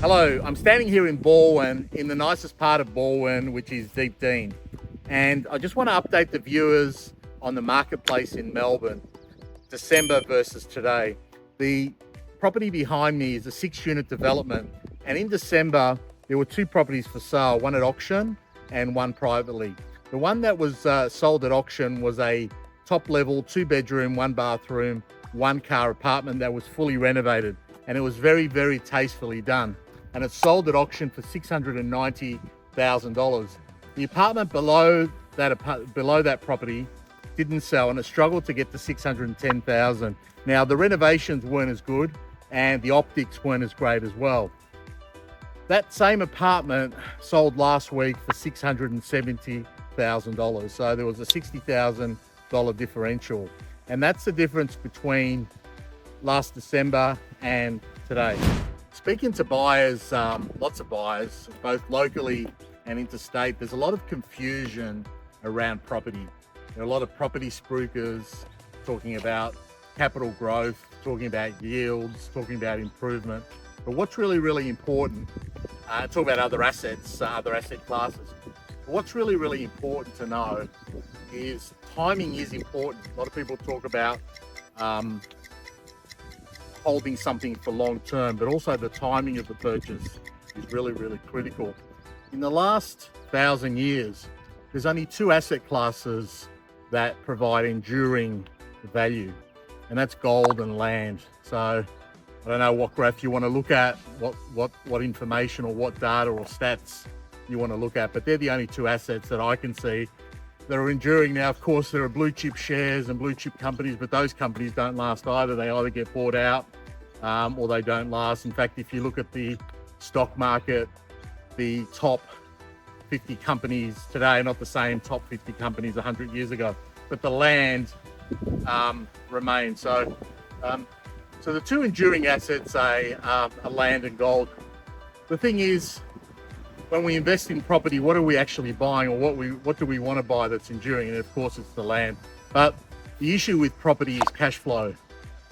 Hello, I'm standing here in Balwyn, in the nicest part of Balwyn, which is Deep Dean. And I just want to update the viewers on the marketplace in Melbourne, December versus today. The property behind me is a 6-unit development. And in December, there were 2 properties for sale, one at auction and one privately. The one that was sold at auction was a top level, 2-bedroom, 1-bathroom, 1-car apartment that was fully renovated. And it was very, very tastefully done. And it sold at auction for $690,000. The apartment below that property didn't sell, and it struggled to get to $610,000. Now the renovations weren't as good, and the optics weren't as great as well. That same apartment sold last week for $670,000. So there was a $60,000 differential, and that's the difference between last December and today. Speaking to buyers, lots of buyers, both locally and interstate, there's a lot of confusion around property. There are a lot of property spruikers talking about capital growth, talking about yields, talking about improvement. But what's really, really important, talk about other assets, other asset classes. But what's really, really important to know is timing is important. A lot of people talk about holding something for long term, but also the timing of the purchase is really, really critical. In the last 1,000 years, there's only 2 asset classes that provide enduring value, and that's gold and land. So I don't know what graph you want to look at, what information or what data or stats you want to look at, but they're the only 2 assets that I can see that are enduring. Now, of course, there are blue chip shares and blue chip companies, but those companies don't last either. They either get bought out or they don't last. In fact, if you look at the stock market, the top 50 companies today are not the same top 50 companies 100 years ago, but the land remains. So the 2 enduring assets are land and gold. The thing is, when we invest in property, what are we actually buying, or what do we want to buy that's enduring? And of course, it's the land. But the issue with property is cash flow,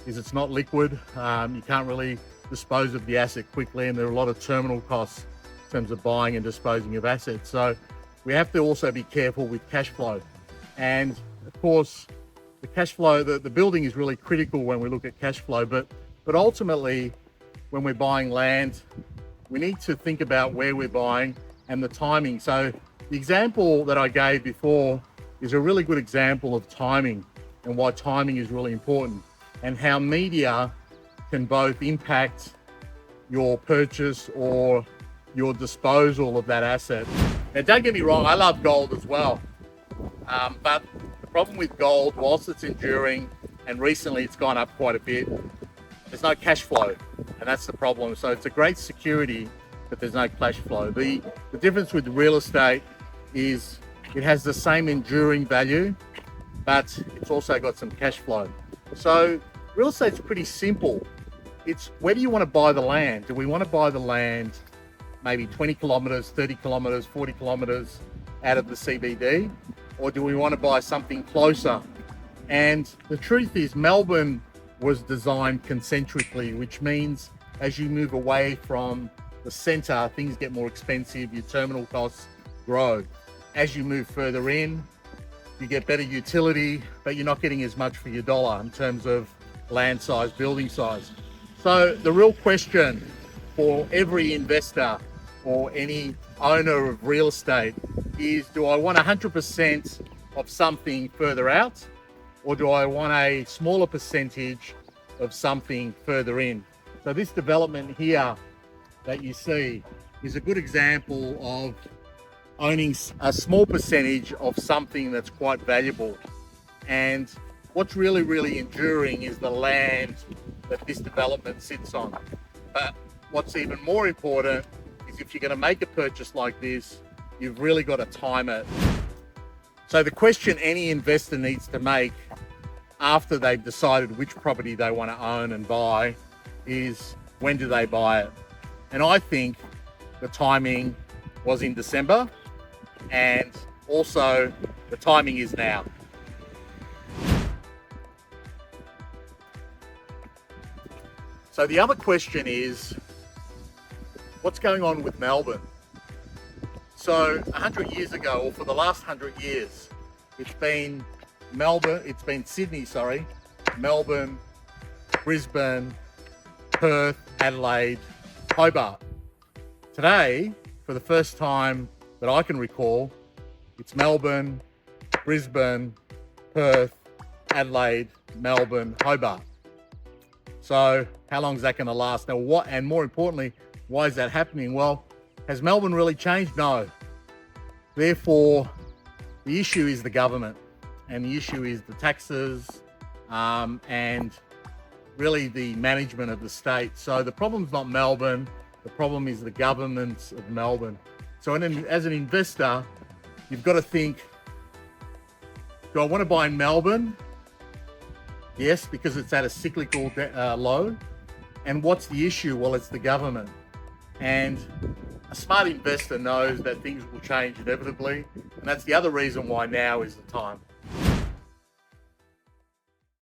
is it's not liquid. You can't really dispose of the asset quickly, and there are a lot of terminal costs in terms of buying and disposing of assets. So we have to also be careful with cash flow. And of course, the cash flow, the building is really critical when we look at cash flow, but ultimately, when we're buying land, we need to think about where we're buying and the timing. So the example that I gave before is a really good example of timing and why timing is really important, and how media can both impact your purchase or your disposal of that asset. Now, don't get me wrong, I love gold as well. But the problem with gold, whilst it's enduring, and recently it's gone up quite a bit, there's no cash flow, and that's the problem. So it's a great security, but there's no cash flow. The difference with real estate is it has the same enduring value, but it's also got some cash flow. So real estate's pretty simple. It's where do you want to buy the land? Do we want to buy the land maybe 20 kilometers, 30 kilometers, 40 kilometers out of the CBD? Or do we want to buy something closer? And the truth is, Melbourne was designed concentrically, which means as you move away from the center, things get more expensive, your terminal costs grow. As you move further in, you get better utility, but you're not getting as much for your dollar in terms of land size, building size. So the real question for every investor or any owner of real estate is, do I want 100% of something further out, or do I want a smaller percentage of something further in? So this development here that you see is a good example of owning a small percentage of something that's quite valuable. And what's really, really enduring is the land that this development sits on. But what's even more important is, if you're going to make a purchase like this, you've really got to time it. So the question any investor needs to make after they've decided which property they want to own and buy is, when do they buy it? And I think the timing was in December, and also the timing is now. So the other question is, what's going on with Melbourne? So 100 years ago, or for the last 100 years, it's been Sydney, Melbourne, Brisbane, Perth, Adelaide, Hobart. Today, for the first time that I can recall, it's Melbourne, Brisbane, Perth, Adelaide, Melbourne, Hobart. So how long is that going to last? Now, and more importantly, why is that happening? Well, has Melbourne really changed? No. Therefore, the issue is the government, and the issue is the taxes, and really the management of the state. So the problem's not Melbourne, the problem is the governance of Melbourne. So as an investor, you've got to think, do I want to buy in Melbourne? Yes, because it's at a cyclical low. And what's the issue? Well, it's the government. And a smart investor knows that things will change inevitably. And that's the other reason why now is the time.